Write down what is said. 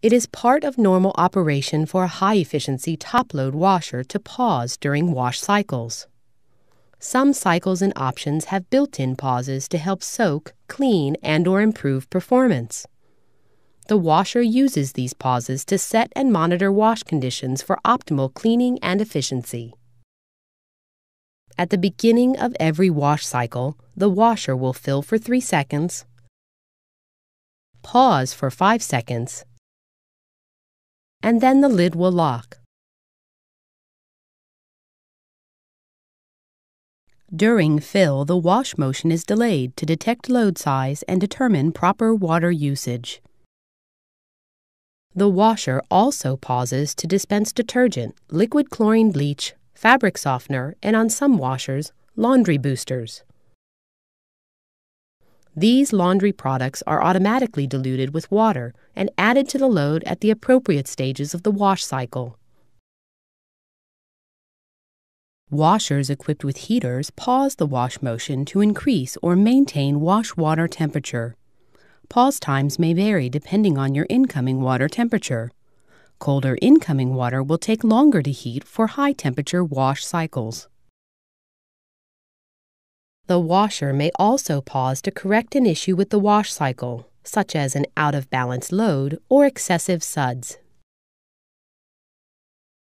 It is part of normal operation for a high-efficiency top-load washer to pause during wash cycles. Some cycles and options have built-in pauses to help soak, clean, and/or improve performance. The washer uses these pauses to set and monitor wash conditions for optimal cleaning and efficiency. At the beginning of every wash cycle, the washer will fill for 3 seconds, pause for 5 seconds, and then the lid will lock. During fill, the wash motion is delayed to detect load size and determine proper water usage. The washer also pauses to dispense detergent, liquid chlorine bleach, fabric softener, and on some washers, laundry boosters. These laundry products are automatically diluted with water and added to the load at the appropriate stages of the wash cycle. Washers equipped with heaters pause the wash motion to increase or maintain wash water temperature. Pause times may vary depending on your incoming water temperature. Colder incoming water will take longer to heat for high-temperature wash cycles. The washer may also pause to correct an issue with the wash cycle, such as an out-of-balance load or excessive suds.